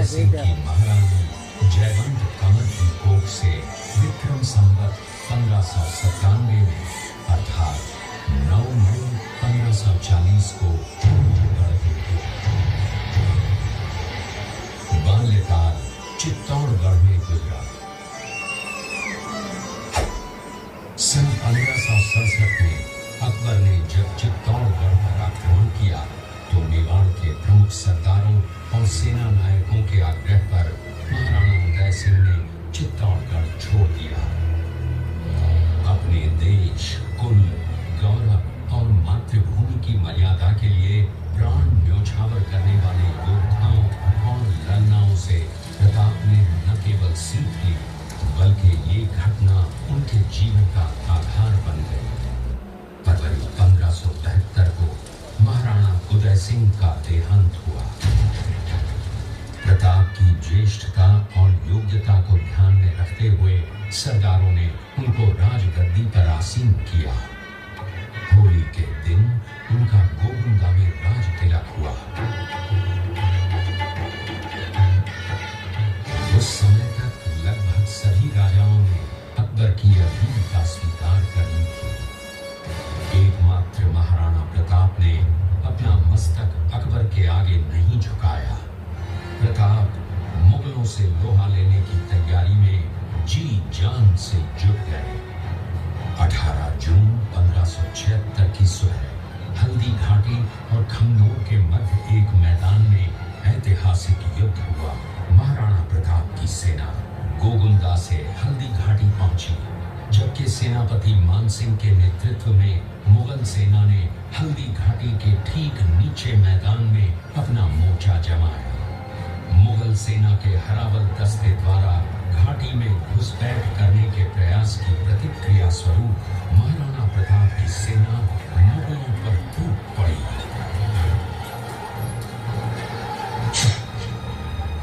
सिंह की महारानी जयवंत कमर की कोख से विक्रम संवत 1597 में अर्थात 9 मई 1540 को बाल्यकाल चित्तौड़गढ़ में गुजरा। सन 1567 में अकबर ने जब चित्तौड़गढ़ पर आक्रमण किया तो मेवाड़ के प्रमुख सरदारों और सेना नायकों के आग्रह पर महाराणा उदय सिंह ने चित्तौड़गढ़ छोड़ दिया। अपने देश, कुल, गौरव और मातृभूमि की मर्यादा के लिए प्राण न्योछावर करने वाले योद्धाओं और लड़नाओं से प्रताप ने न केवल सीख ली बल्कि ये घटना उनके जीवन का आधार बन गई। फरवरी 1573 को महाराणा उदय सिंह का देहांत हुआ। प्रताप की ज्येष्ठता और योग्यता को ध्यान में रखते हुए सरदारों ने उनको राजगद्दी पर आसीन किया। होली के दिन उनका गोविंदा में राज तिलक हुआ। उस समय तक लगभग सभी राजाओं ने अकबर की अधीनता स्वीकार कर ली थी। एकमात्र महाराणा प्रताप ने अपना मस्तक अकबर के आगे नहीं झुकाया। प्रताप मुगलों से लोहा लेने की तैयारी में जी जान से जुट गए। 18 जून 1576 की सुबह हल्दी घाटी और खमनोर के मध्य एक मैदान में ऐतिहासिक युद्ध हुआ। महाराणा प्रताप की सेना गोगुंदा से हल्दी घाटी पहुंची, जबकि सेनापति मानसिंह के नेतृत्व में मुगल सेना ने हल्दी घाटी के ठीक नीचे मैदान में अपना मोर्चा जमाया। मुगल सेना के हरावल दस्ते द्वारा घाटी में घुसपैठ करने के प्रयास की प्रतिक्रिया स्वरूप महाराणा प्रताप की सेना मुगलों पर टूट पड़ी।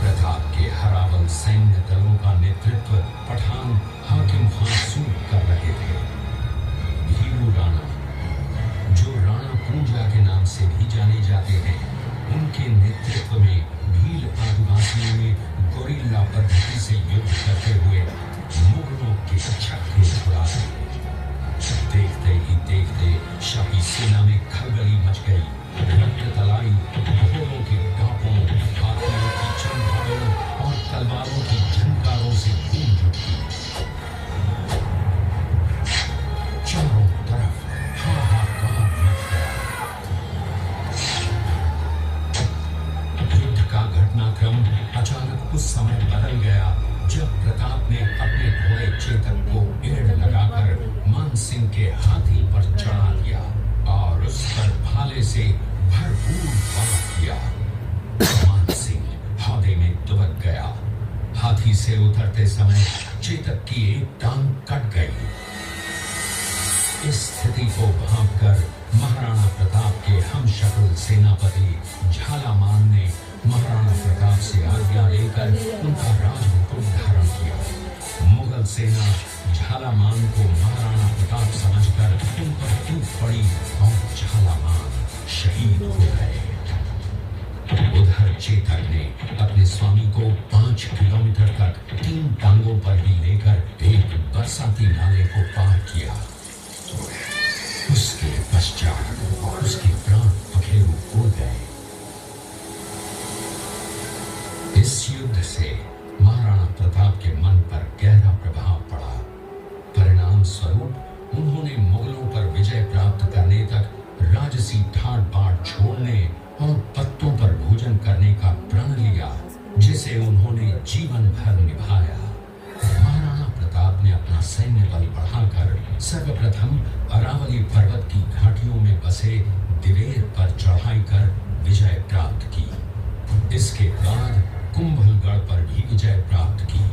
प्रताप के हरावल सैन्य दलों का नेतृत्व पठान हाकिम खान सूद कर रहे थे। भीरू राणा, जो राणा पूंजा के नाम से भी जाने जाते हैं, उनके नेतृत्व में भील आदिवासियों ने गोरिल्ला पद्धति से युद्ध करते हुए मुगलों के छक्के छुड़ा दिए। देखते ही देखते शाही सेना में खलबली मच गई। रक्त तलाई घोड़ों के टापों, हाथियों की चंगारों और तलवारों की झंकारों से गूंज उठी। चारों तरफ हाहाकार मच गया। युद्ध का घटनाक्रम अचानक उस समय बदल गया जब प्रताप ने अपने घोड़े चेतक को एड़ लगाकर मानसिंह के हाथी पर चढ़ा दिया और उस पर भाले से भरपूर वार किया। मानसिंह हौदे में दुबक गया। हाथी से उतरते समय चेतक की एक टांग कट गई। इस स्थिति को भांपकर महाराणा प्रताप के हमशक्ल सेनापति झालामान ने महाराणा प्रताप से आज्ञा लेकर उनका राजमुकुट धारण किया। मुगल सेना झालामान को महाराणा प्रताप समझकर उन पर टूट पड़ी और झालामान शहीद हो गए। उधर चेतक ने अपने स्वामी को 5 किलोमीटर तक 3 टांगों पर ही लेकर एक बरसाती नाले को पार किया। उसके पश्चात उसके प्राण पखेरु उड़ गए। इस युद्ध से महाराणा प्रताप के मन पर गहरा प्रभाव पड़ा। परिणाम स्वरूप उन्होंने मुगलों पर विजय प्राप्त करने तक राजसी ठाट बाट छोड़ने और पत्तों पर भोजन करने का प्रण लिया, जिसे उन्होंने जीवन भर निभाया। महाराणा प्रताप ने अपना सैन्य बल बढ़ाकर सर्वप्रथम अरावली पर्वत की घाटियों में बसे दिवेर पर चढ़ाई कर विजय प्राप्त की। इसके बाद कुंभलगढ़ पर भी विजय प्राप्त की।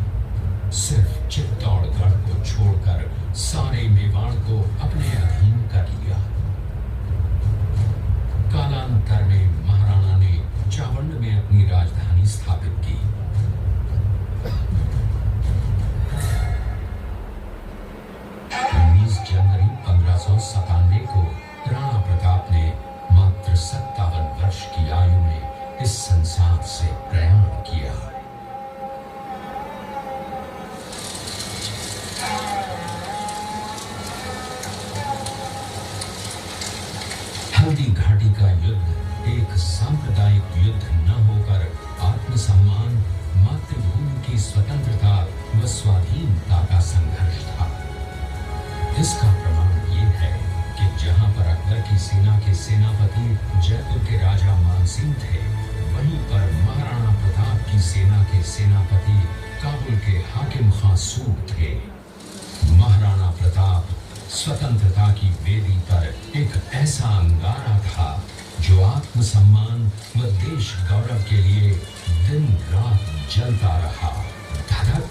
सिर्फ चित्तौड़गढ़ को छोड़कर सारे मेवाड़ को अपने अधीन कर लिया। कालांतर में महाराणा ने चावंड में अपनी राजधानी स्थापित की। 19 जनवरी 1597 को राणा प्रताप ने मात्र 57 वर्ष की आयु में इस संसार से प्रयाण किया। एक युद्ध न होकर आत्मसम्मान, मातृभूमि की स्वतंत्रता व स्वाधीनता का संघर्ष था। इसका प्रमाण ये है कि जहां पर अकबर की सेना के सेनापति जयपुर के राजा मानसिंह थे, वहीं पर महाराणा प्रताप की सेना के सेनापति काबुल के हाकिम खां सूर थे। महाराणा प्रताप स्वतंत्रता की वेदी पर एक ऐसा अंगारा था जो आत्मसम्मान व देश गौरव के लिए दिन रात जलता रहा। धधक